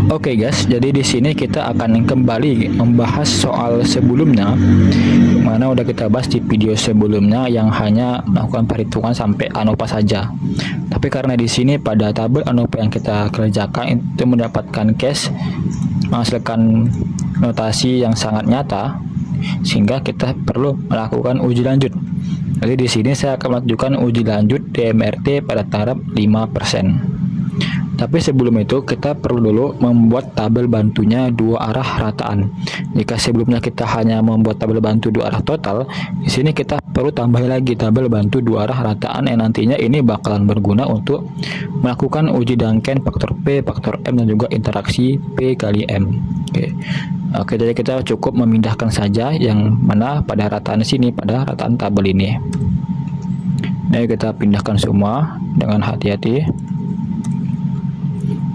Oke guys, jadi di sini kita akan kembali membahas soal sebelumnya, mana udah kita bahas di video sebelumnya yang hanya melakukan perhitungan sampai ANOVA saja. Tapi karena di sini pada tabel ANOVA yang kita kerjakan itu mendapatkan cash menghasilkan notasi yang sangat nyata, sehingga kita perlu melakukan uji lanjut. Jadi di sini saya akan melakukan uji lanjut DMRT pada taraf 5%. Tapi sebelum itu kita perlu dulu membuat tabel bantunya dua arah rataan. Jika sebelumnya kita hanya membuat tabel bantu dua arah total, di sini kita perlu tambah lagi tabel bantu dua arah rataan yang nantinya ini bakalan berguna untuk melakukan uji Duncan faktor P, faktor M, dan juga interaksi P kali M. Oke, jadi kita cukup memindahkan saja yang mana pada rataan sini, pada rataan tabel ini. Nah, kita pindahkan semua dengan hati-hati,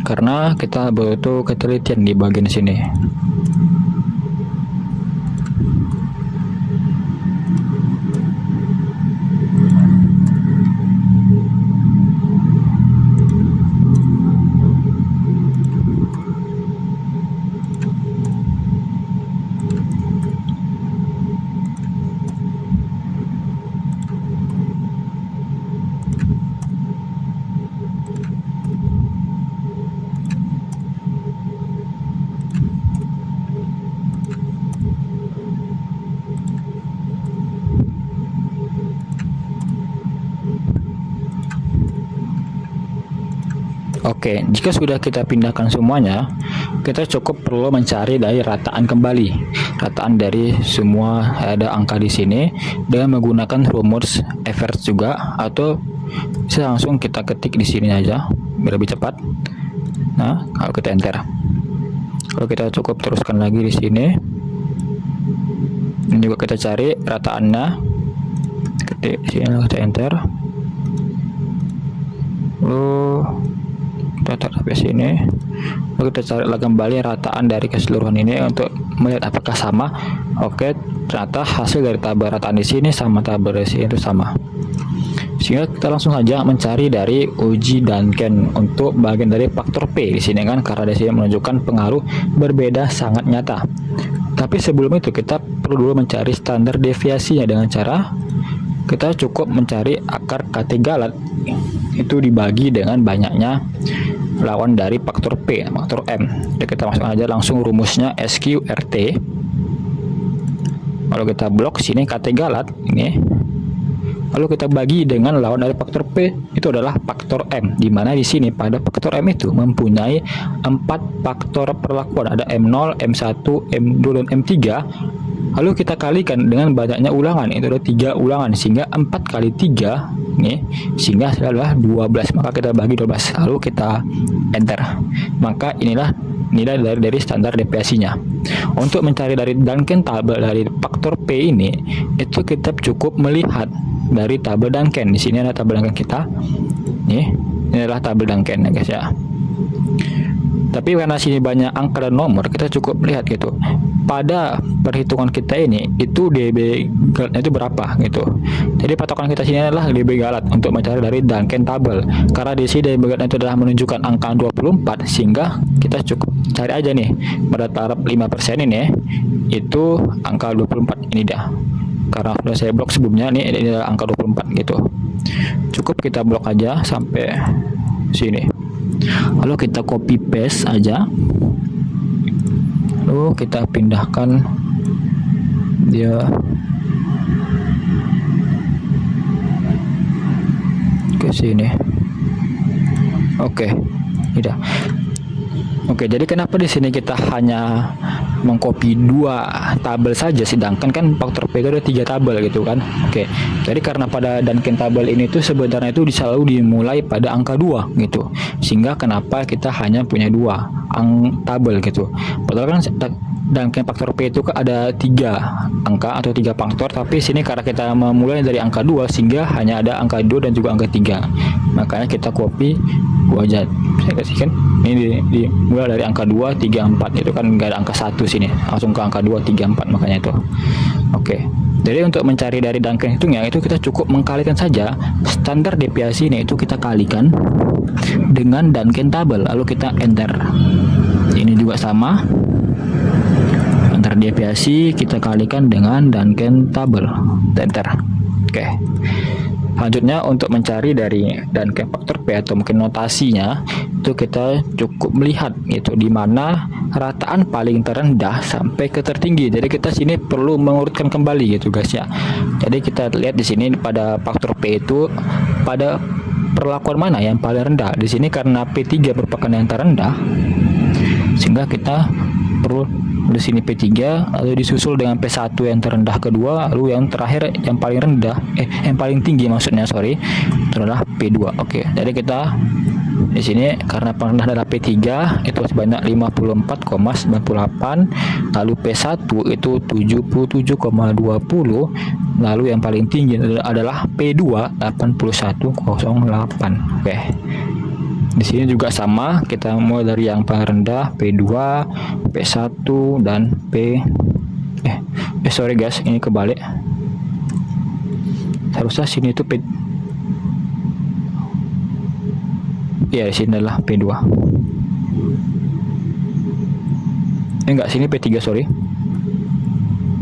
karena kita butuh ketelitian di bagian sini. Oke, jika sudah kita pindahkan semuanya, kita cukup perlu mencari dari rataan kembali. Rataan dari semua ada angka di sini dengan menggunakan rumus average juga, atau bisa langsung kita ketik di sini aja biar lebih cepat. Nah, kalau kita enter. Kalau kita cukup teruskan lagi di sini. Ini juga kita cari rataannya. Ketik di sini, kita enter. Kita taruh sampai sini, lalu kita cari lagi kembali rataan dari keseluruhan ini untuk melihat apakah sama. Oke, ternyata hasil dari tabel rataan di sini sama tabel di sini itu sama, sehingga kita langsung saja mencari dari uji Duncan untuk bagian dari faktor P di sini kan, karena di sini menunjukkan pengaruh berbeda sangat nyata. Tapi sebelum itu kita perlu dulu mencari standar deviasinya dengan cara kita cukup mencari akar Kt galat itu dibagi dengan banyaknya lawan dari faktor P, faktor M. Jadi kita masukkan aja langsung rumusnya SQRT. Kalau kita blok sini Kt galat ini, lalu kita bagi dengan lawan dari faktor P itu adalah faktor M, di mana di sini pada faktor M itu mempunyai 4 faktor perlakuan, ada M0, M1, M2, dan M3. Lalu kita kalikan dengan banyaknya ulangan, itu ada 3 ulangan, sehingga 4 kali 3 nih, sehingga adalah 12. Maka kita bagi 12, lalu kita enter. Maka inilah nilai dari standar deviasinya. Untuk mencari dari Duncan tabel dari faktor P ini, itu kita cukup melihat dari tabel Duncan. Di sini ada tabel Duncan kita. Nih, ini adalah tabel Duncan ya guys ya. Tapi karena sini banyak angka dan nomor, kita cukup lihat gitu. Pada perhitungan kita ini, itu DB galatnya itu berapa gitu. Jadi patokan kita sini adalah DB galat untuk mencari dari Duncan tabel. Karena di sini DB galat itu adalah menunjukkan angka 24, sehingga kita cukup cari aja nih pada taraf 5% ini, itu angka 24 ini dah. Karena sudah saya blok sebelumnya nih, ini adalah angka 24 gitu. Cukup kita blok aja sampai sini. Lalu kita copy paste aja, lalu kita pindahkan dia ke sini. Oke, udah. Oke, jadi kenapa di sini kita hanya mengcopy 2 tabel saja, sedangkan kan faktor P itu ada 3 tabel gitu kan. Oke, jadi karena pada Duncan tabel ini tuh sebenarnya itu selalu dimulai pada angka 2 gitu, sehingga kenapa kita hanya punya 2 tabel gitu. Padahal kan Duncan faktor P itu ada 3 angka atau 3 faktor, tapi sini karena kita memulai dari angka 2 sehingga hanya ada angka 2 dan juga angka 3. Makanya kita copy aja. Saya kasihkan ini dimulai dari angka 2, 3, 4 itu kan nggak ada angka 1 sini, langsung ke angka 2, 3, 4 makanya itu. Oke. Jadi untuk mencari dari Duncan hitungnya itu kita cukup mengkalikan saja standar deviasi ini, itu kita kalikan dengan Duncan tabel lalu kita enter. Ini juga sama, antar deviasi kita kalikan dengan Duncan table, enter. Oke. Selanjutnya untuk mencari dari Duncan faktor P atau mungkin notasinya, itu kita cukup melihat itu di mana rataan paling terendah sampai ke tertinggi. Jadi kita sini perlu mengurutkan kembali gitu guys ya. Jadi kita lihat di sini pada faktor P itu pada perlakuan mana yang paling rendah. Di sini karena P3 merupakan yang terendah, sehingga kita perlu di sini P3 lalu disusul dengan P1 yang terendah kedua, lalu yang terakhir yang paling rendah yang paling tinggi maksudnya itu adalah P2. Oke, jadi kita di sini karena paling rendah adalah P3 itu sebanyak 54,98, lalu P1 itu 77,20, lalu yang paling tinggi adalah P2 81,08. Oke. Di sini juga sama, kita mulai dari yang paling rendah P2, P1 dan sorry guys, ini kebalik. Harusnya sini itu P. Ya, di sini adalah P2. Enggak, sini P3, sorry.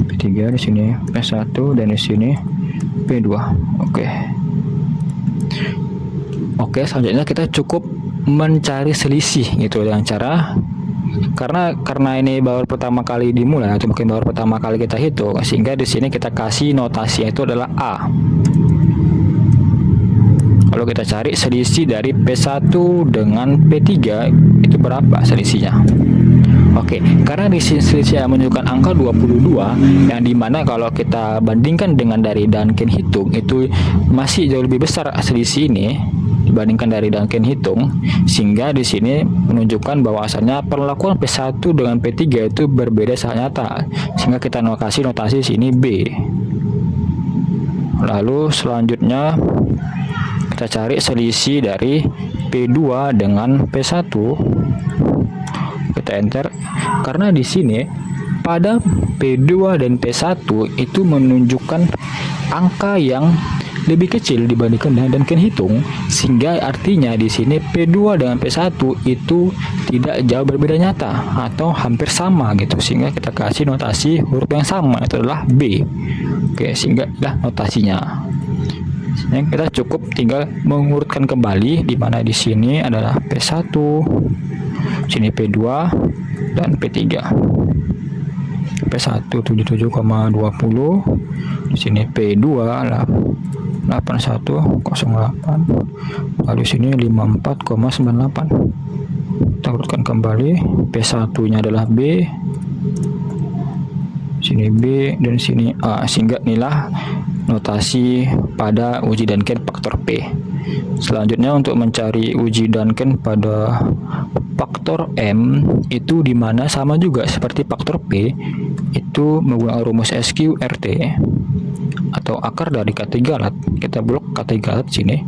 P3 di sini P1 dan di sini P2. Oke, selanjutnya kita cukup mencari selisih gitu dengan cara karena ini baru pertama kali dimulai atau mungkin baru pertama kali kita hitung, sehingga di sini kita kasih notasi itu adalah A. Kalau kita cari selisih dari P1 dengan P3 itu berapa selisihnya? Oke, karena di sini selisih menunjukkan angka 22, yang dimana kalau kita bandingkan dengan dari Duncan hitung itu masih jauh lebih besar selisih ini dibandingkan dari Duncan hitung, sehingga di sini menunjukkan bahwasannya perlakuan P1 dengan P3 itu berbeda sangat nyata, sehingga kita kasih notasi sini B. Lalu selanjutnya kita cari selisih dari P2 dengan P1. Kita enter, karena di sini pada P2 dan P1 itu menunjukkan angka yang lebih kecil dibandingkan dengan Duncan hitung, sehingga artinya di sini P2 dengan P1 itu tidak jauh berbeda nyata atau hampir sama gitu, sehingga kita kasih notasi huruf yang sama, itu adalah B. Oke, sehingga lah notasinya. Yang kita cukup tinggal mengurutkan kembali, di mana di sini adalah P1, sini P2 dan P3. P1 77,20, di sini P2 lah 8108, lalu sini 54,98. Kita urutkan kembali, P1 nya adalah B, sini B dan sini A, sehingga inilah notasi pada uji Duncan faktor P. Selanjutnya untuk mencari uji Duncan pada faktor M itu dimana sama juga seperti faktor P, itu menggunakan rumus SQRT atau akar dari Katenggalat. Kita blok Katenggalat sini,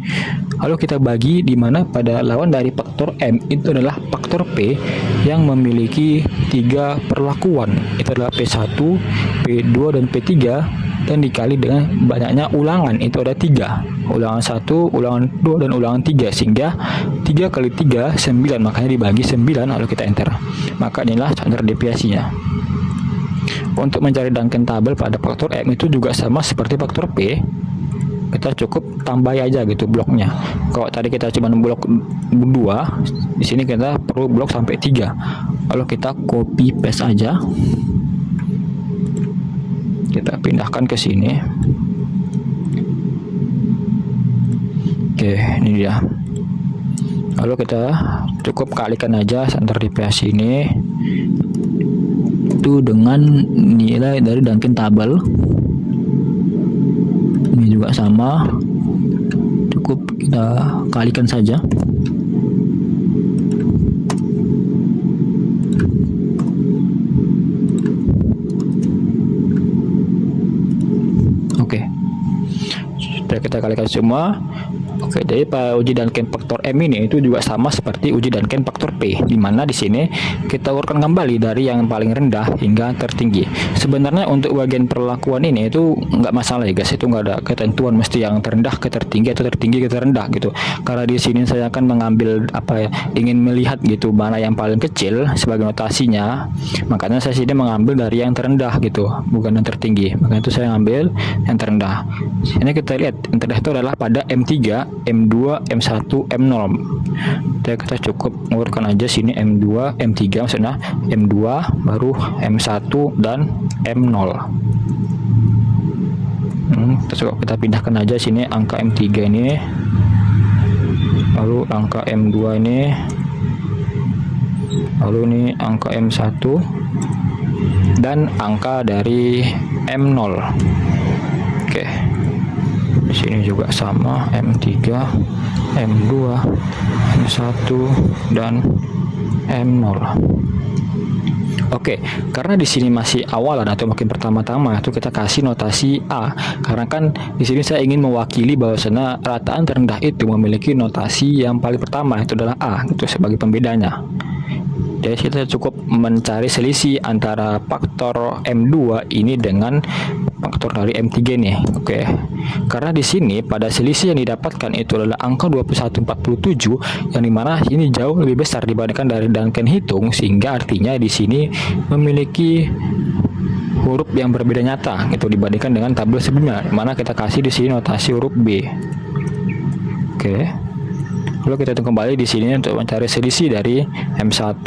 lalu kita bagi di mana pada lawan dari faktor M itu adalah faktor P yang memiliki 3 perlakuan, itu adalah P1, P2 dan P3, dan dikali dengan banyaknya ulangan, itu ada 3, ulangan 1, ulangan 2 dan ulangan 3, sehingga 3 kali 3 9, makanya dibagi 9, lalu kita enter, maka inilah standar deviasinya. Untuk mencari Duncan table pada faktor M itu juga sama seperti faktor P, kita cukup tambah aja gitu bloknya. Kalau tadi kita cuma blok 2, di sini kita perlu blok sampai 3, lalu kita copy paste aja, kita pindahkan ke sini. Oke, ini dia. Lalu kita cukup kalikan aja standar deviasi ini itu dengan nilai dari Duncan table. Ini juga sama, cukup kita kalikan saja. Oke, sudah kita kalikan semua. Oke, jadi pada uji Duncan faktor M ini itu juga sama seperti uji Duncan faktor P, di mana di sini kita urutkan kembali dari yang paling rendah hingga tertinggi. Sebenarnya untuk bagian perlakuan ini itu nggak masalah ya guys, itu nggak ada ketentuan mesti yang terendah ke tertinggi atau tertinggi ke terendah gitu. Karena di sini saya akan mengambil ingin melihat gitu mana yang paling kecil sebagai notasinya, makanya saya sini mengambil dari yang terendah gitu, bukan yang tertinggi. Makanya itu saya ambil yang terendah. Ini kita lihat yang terendah itu adalah pada M3, M2, M1, M0. Jadi kita cukup mengurutkan aja sini M2, M3 maksudnya M2, baru M1 dan M0. Kita pindahkan aja sini angka M3 ini, lalu angka M2 ini, lalu ini angka M1 dan angka dari M0. Oke. Di sini juga sama M3, M2, M1 dan M0. Oke, karena di sini masih awalan atau mungkin pertama-tama itu kita kasih notasi A. Karena kan di sini saya ingin mewakili bahwasanya rataan terendah itu memiliki notasi yang paling pertama, itu adalah A, itu sebagai pembedanya. Jadi kita cukup mencari selisih antara faktor M2 ini dengan faktor dari M3 nih. Oke. Karena di sini pada selisih yang didapatkan itu adalah angka 2147, yang dimana ini jauh lebih besar dibandingkan dari Duncan hitung, sehingga artinya di sini memiliki huruf yang berbeda nyata gitu dibandingkan dengan tabel sebelumnya, dimana kita kasih di sini notasi huruf B. Oke. Lalu kita hitung kembali di sini untuk mencari selisih dari M1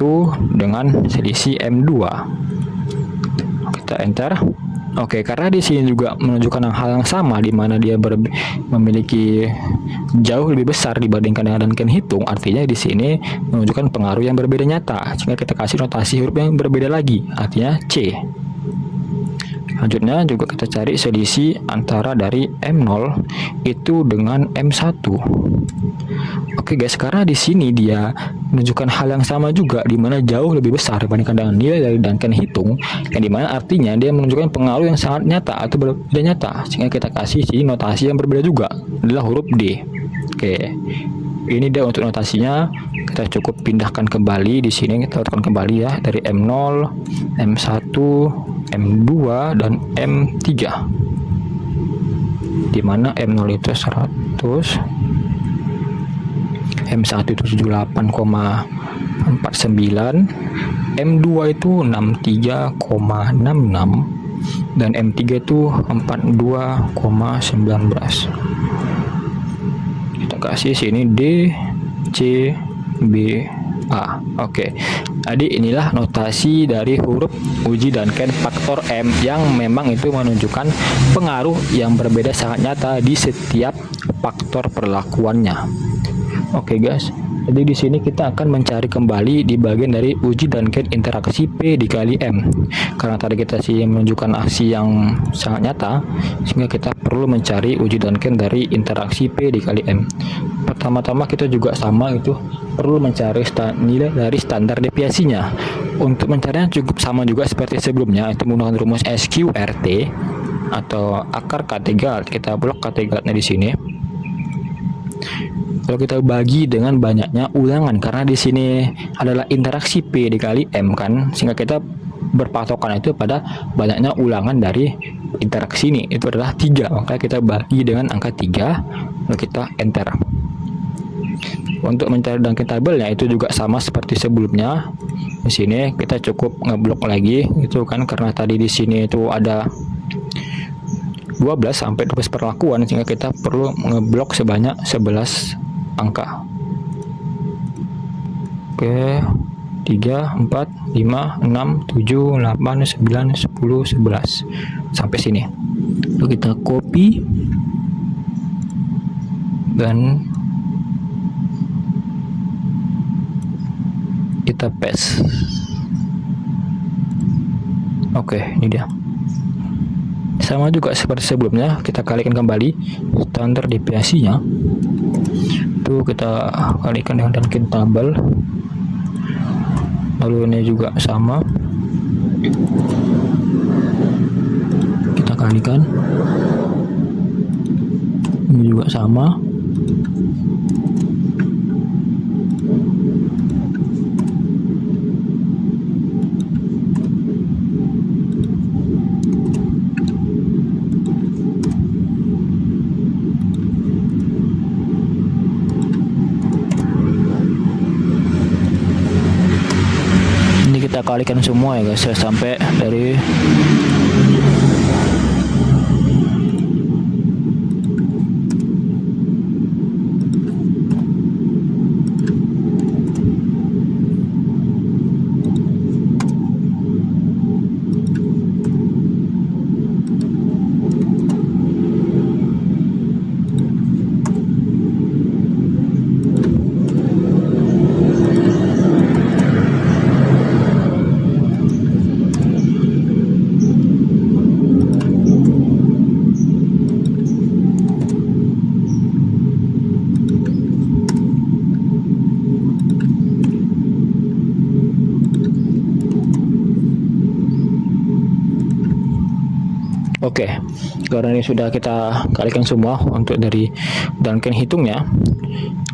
dengan selisih M2. Kita enter. Oke, karena di sini juga menunjukkan hal yang sama, di mana dia memiliki jauh lebih besar dibandingkan dengan Duncan hitung, artinya di sini menunjukkan pengaruh yang berbeda nyata. Sehingga kita kasih notasi huruf yang berbeda lagi, artinya C. Selanjutnya juga kita cari selisih antara dari M0 itu dengan M1. Oke guys, karena di sini dia menunjukkan hal yang sama juga, di mana jauh lebih besar dibandingkan dengan nilai dari Duncan hitung, yang dimana artinya dia menunjukkan pengaruh yang sangat nyata atau berbeda nyata, sehingga kita kasih sini notasi yang berbeda juga, adalah huruf D. Oke, ini dia untuk notasinya. Kita cukup pindahkan kembali di sini, kita urutkan kembali ya dari M0, M1, M2 dan M3, di mana M0 itu 100, M1 itu 78,49, M2 itu 63,66, dan M3 itu 42,19. Kita kasih sini D, C, B, A. Oke. Jadi inilah notasi dari huruf uji Duncan faktor M yang memang itu menunjukkan pengaruh yang berbeda sangat nyata di setiap faktor perlakuannya. Oke guys, jadi di sini kita akan mencari kembali di bagian dari uji Duncan interaksi P dikali M. Karena tadi kita sih menunjukkan aksi yang sangat nyata, sehingga kita perlu mencari uji Duncan dari interaksi P dikali M. Pertama-tama kita juga sama itu perlu mencari nilai dari standar deviasinya. Untuk mencarinya cukup sama juga seperti sebelumnya, itu menggunakan rumus SQRT atau akar K3. Kita blok K3-nya di sini. Kalau kita bagi dengan banyaknya ulangan, karena di sini adalah interaksi P dikali M kan, sehingga kita berpatokan itu pada banyaknya ulangan dari interaksi ini, itu adalah 3. Maka kita bagi dengan angka 3, lalu kita enter. Untuk mencari Duncan tabelnya itu juga sama seperti sebelumnya. Di sini kita cukup ngeblok lagi itu kan, karena tadi di sini itu ada 12 sampai 12 perlakuan, sehingga kita perlu ngeblok sebanyak 11 angka. Oke, 3, 4, 5, 6, 7, 8, 9, 10, 11 sampai sini. Lalu kita copy dan kita paste. Oke, ini dia. Sama juga seperti sebelumnya, kita kalikan kembali standar deviasinya. Itu kita kalikan dengan Duncan tabel. Lalu ini juga sama, kita kalikan. Ini juga sama, Ini kita kalikan semua ya guys, sampai dari Oke, karena ini sudah kita kalikan semua untuk dari Duncan hitungnya.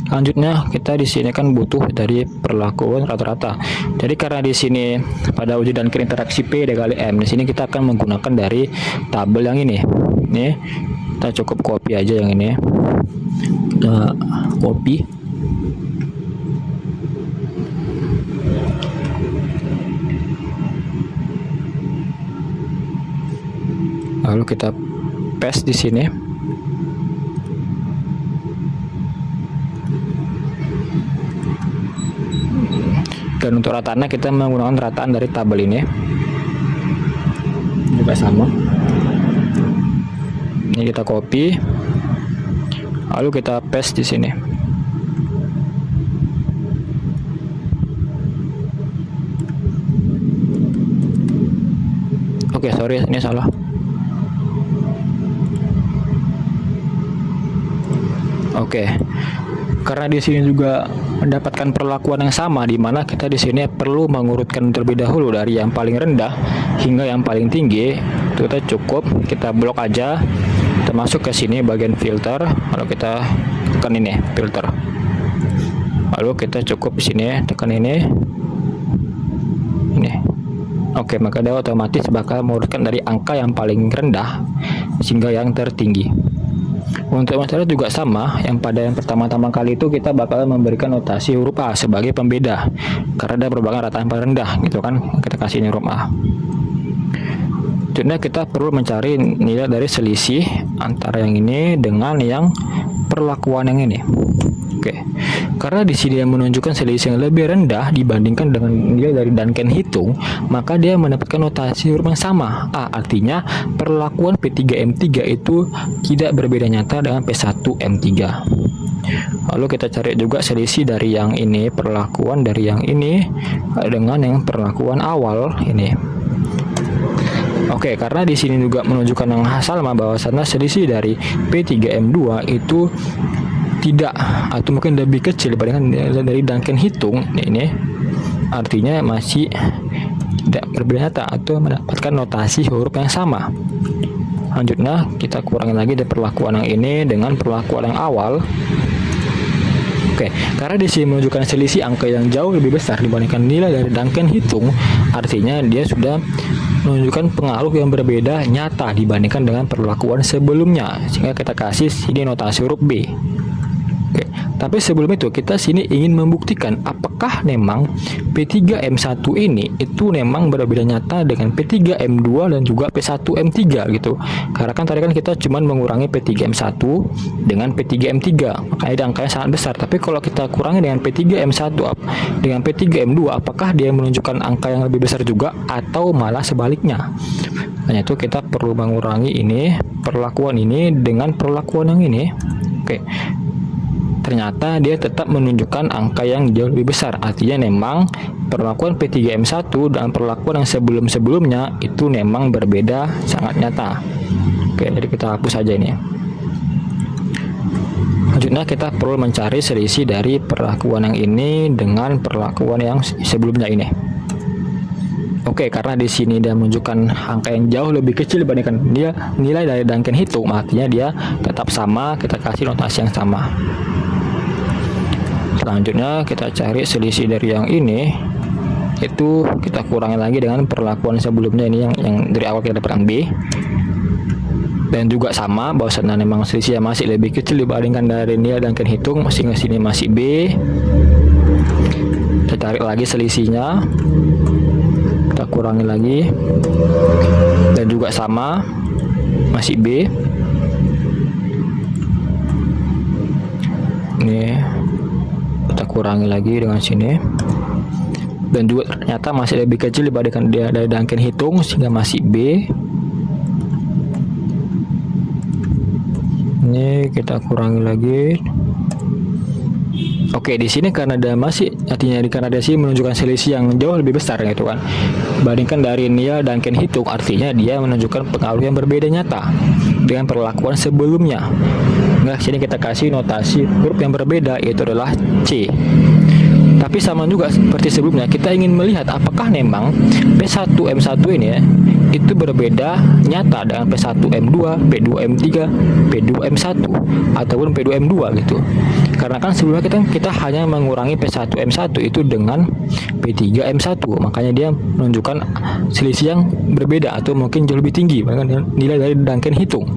Selanjutnya kita di sini kan butuh dari perlakuan rata-rata. Jadi karena di sini pada uji Duncan interaksi P dikali M, di sini kita akan menggunakan dari tabel yang ini. Nih, kita cukup copy aja yang ini. Kita copy. Lalu kita paste di sini. Dan untuk rataannya kita menggunakan rataan dari tabel ini. Juga sama. Ini kita copy. Lalu kita paste di sini. Oke, sorry ini salah. Oke, karena di sini juga mendapatkan perlakuan yang sama, di mana kita di sini perlu mengurutkan terlebih dahulu dari yang paling rendah hingga yang paling tinggi. Itu kita cukup kita blok aja, kita masuk ke sini bagian filter, lalu kita tekan ini filter, lalu kita cukup di sini tekan ini. Oke, maka dia otomatis bakal mengurutkan dari angka yang paling rendah hingga yang tertinggi. Untuk masalah juga sama, yang pada yang pertama-tama kali itu kita bakal memberikan notasi huruf A sebagai pembeda karena ada merupakan rataan paling rendah gitu kan, kita kasih huruf A. Selanjutnya kita perlu mencari nilai dari selisih antara yang ini dengan yang perlakuan yang ini. Oke, karena di sini yang menunjukkan selisih yang lebih rendah dibandingkan dengan nilai dari Duncan hitung, maka dia mendapatkan notasi huruf yang sama A. Artinya perlakuan P3M3 itu tidak berbeda nyata dengan P1M3. Lalu kita cari juga selisih dari yang ini, perlakuan dari yang ini dengan yang perlakuan awal ini. Oke, karena di sini juga menunjukkan yang sama bahwasannya selisih dari P3M2 itu tidak atau mungkin lebih kecil dibandingkan dari Duncan hitung. Ini artinya masih tidak berbeda nyata atau mendapatkan notasi huruf yang sama. Selanjutnya kita kurangi lagi dari perlakuan yang ini dengan perlakuan yang awal. Oke, karena di sini menunjukkan selisih angka yang jauh lebih besar dibandingkan nilai dari Duncan hitung, artinya dia sudah menunjukkan pengaruh yang berbeda nyata dibandingkan dengan perlakuan sebelumnya, sehingga kita kasih sini notasi huruf B. Oke, tapi sebelum itu kita sini ingin membuktikan apakah memang P3M1 ini itu memang berbeda nyata dengan P3M2 dan juga P1M3 gitu. Karena kan tadi kan kita cuma mengurangi P3M1 dengan P3M3, makanya angkanya sangat besar. Tapi kalau kita kurangi dengan P3M1 dengan P3M2, apakah dia menunjukkan angka yang lebih besar juga atau malah sebaliknya? Hanya itu kita perlu mengurangi ini perlakuan ini dengan perlakuan yang ini. Oke, ternyata dia tetap menunjukkan angka yang jauh lebih besar. Artinya memang perlakuan P3M1 dan perlakuan yang sebelum-sebelumnya itu memang berbeda sangat nyata. Oke, jadi kita hapus saja ini. Selanjutnya kita perlu mencari selisih dari perlakuan yang ini dengan perlakuan yang sebelumnya ini. Oke, karena di sini dia menunjukkan angka yang jauh lebih kecil dibandingkan dia nilai dari Duncan hitung, artinya dia tetap sama, kita kasih notasi yang sama. Selanjutnya kita cari selisih dari yang ini, itu kita kurangi lagi dengan perlakuan sebelumnya ini yang dari awal kita dapatkan B. Dan juga sama, bahwasanya memang selisihnya masih lebih kecil dibandingkan dari nilai Duncan hitung, sehingga sini masih B. Kita cari lagi selisihnya, kita kurangi lagi, dan juga sama, masih B. Ini kita kurangi lagi dengan sini, dan juga ternyata masih lebih kecil dibandingkan dia dari Duncan hitung, sehingga masih B. Ini kita kurangi lagi. Oke, di sini karena dia masih, artinya karena dia sih menunjukkan selisih yang jauh lebih besar gitu kan, bandingkan dari nilai Duncan hitung, artinya dia menunjukkan pengaruh yang berbeda nyata dengan perlakuan sebelumnya. Nah, sini kita kasih notasi huruf yang berbeda, yaitu adalah C. Tapi sama juga seperti sebelumnya, kita ingin melihat apakah memang P1M1 ini ya, itu berbeda nyata dengan P1M2, P2M3, P2M1 ataupun P2M2 gitu. Karena kan sebelumnya kita hanya mengurangi P1M1 itu dengan P3M1, makanya dia menunjukkan selisih yang berbeda atau mungkin jauh lebih tinggi bahkan nilai dari Duncan hitung,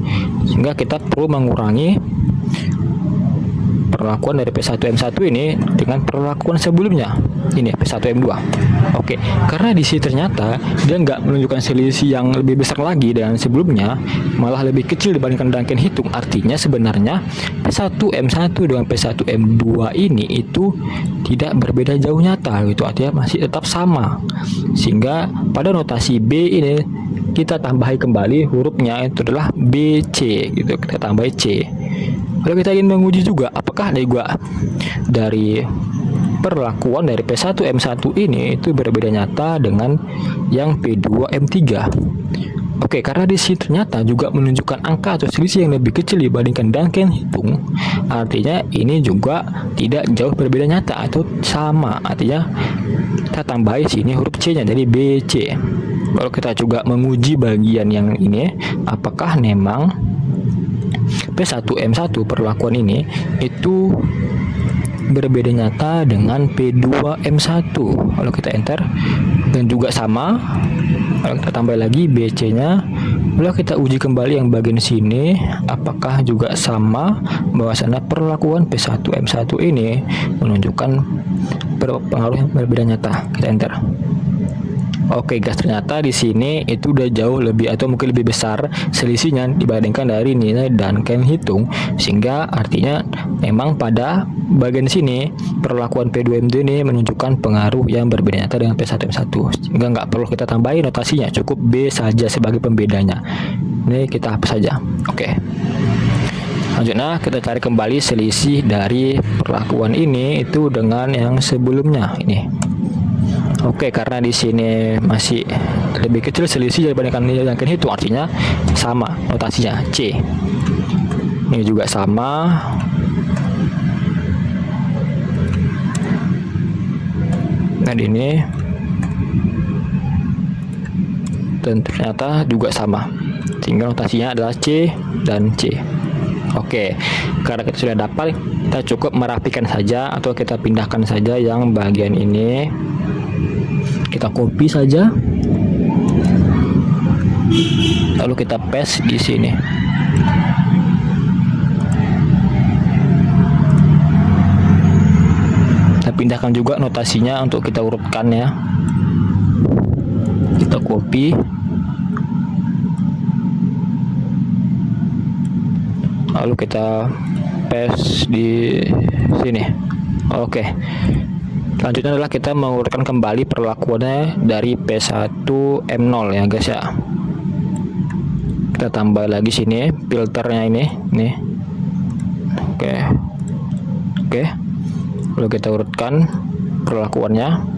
sehingga kita perlu mengurangi perlakuan dari P1M1 ini dengan perlakuan sebelumnya, ini P1M2. Oke, karena di sini ternyata dia nggak menunjukkan selisih yang lebih besar lagi dengan sebelumnya, malah lebih kecil dibandingkan Duncan hitung, artinya sebenarnya P1M1 dengan P1M2 ini itu tidak berbeda jauh nyata gitu, artinya masih tetap sama, sehingga pada notasi B ini kita tambahi kembali hurufnya, itu adalah BC gitu, kita tambahi C. Lalu kita ingin menguji juga apakah dari perlakuan dari P1M1 ini itu berbeda nyata dengan yang P2M3. Oke, karena di sini ternyata juga menunjukkan angka atau selisih yang lebih kecil dibandingkan Duncan hitung, artinya ini juga tidak jauh berbeda nyata atau sama, artinya kita tambahi sini huruf C-nya jadi BC. Lalu kita juga menguji bagian yang ini, apakah memang P1M1 perlakuan ini itu berbeda nyata dengan P2M1. Lalu kita enter, dan juga sama. Lalu kita tambah lagi BC-nya. Lalu kita uji kembali yang bagian sini, apakah juga sama, bahwasanya perlakuan P1M1 ini menunjukkan pengaruh yang berbeda nyata. Kita enter. Oke guys, ternyata di sini itu udah jauh lebih atau mungkin lebih besar selisihnya dibandingkan dari nilai Duncan hitung, sehingga artinya memang pada bagian sini perlakuan P2M2 ini menunjukkan pengaruh yang berbeda nyata dengan P1M1, sehingga nggak perlu kita tambahin notasinya, cukup B saja sebagai pembedanya. Ini kita hapus saja. Oke. Selanjutnya kita cari kembali selisih dari perlakuan ini itu dengan yang sebelumnya ini. Oke, karena di sini masih lebih kecil selisih dibandingkan nilai Duncan hitung, artinya sama notasinya C. Ini juga sama. Dan ini, dan ternyata juga sama, sehingga notasinya adalah C dan C. Oke, karena kita sudah dapat, kita cukup merapikan saja atau kita pindahkan saja yang bagian ini. Kita copy saja, lalu kita paste di sini. Kita pindahkan juga notasinya untuk kita urutkan ya. Kita copy, lalu kita paste di sini. Oke. Selanjutnya adalah kita mengurutkan kembali perlakuannya dari P1M0 ya guys ya. Kita tambah lagi sini filternya ini, nih. Oke. Lalu kita urutkan perlakuannya.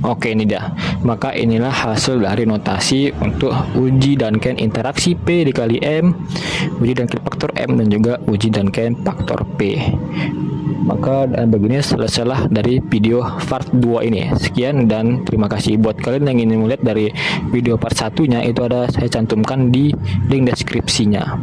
Oke, ini dia. Maka inilah hasil dari notasi untuk uji Duncan interaksi P dikali M, uji Duncan faktor M, dan juga uji Duncan faktor P. Maka dan begini selesailah dari video part 2 ini. Sekian dan terima kasih. Buat kalian yang ingin melihat dari video part satunya, itu ada saya cantumkan di link deskripsinya.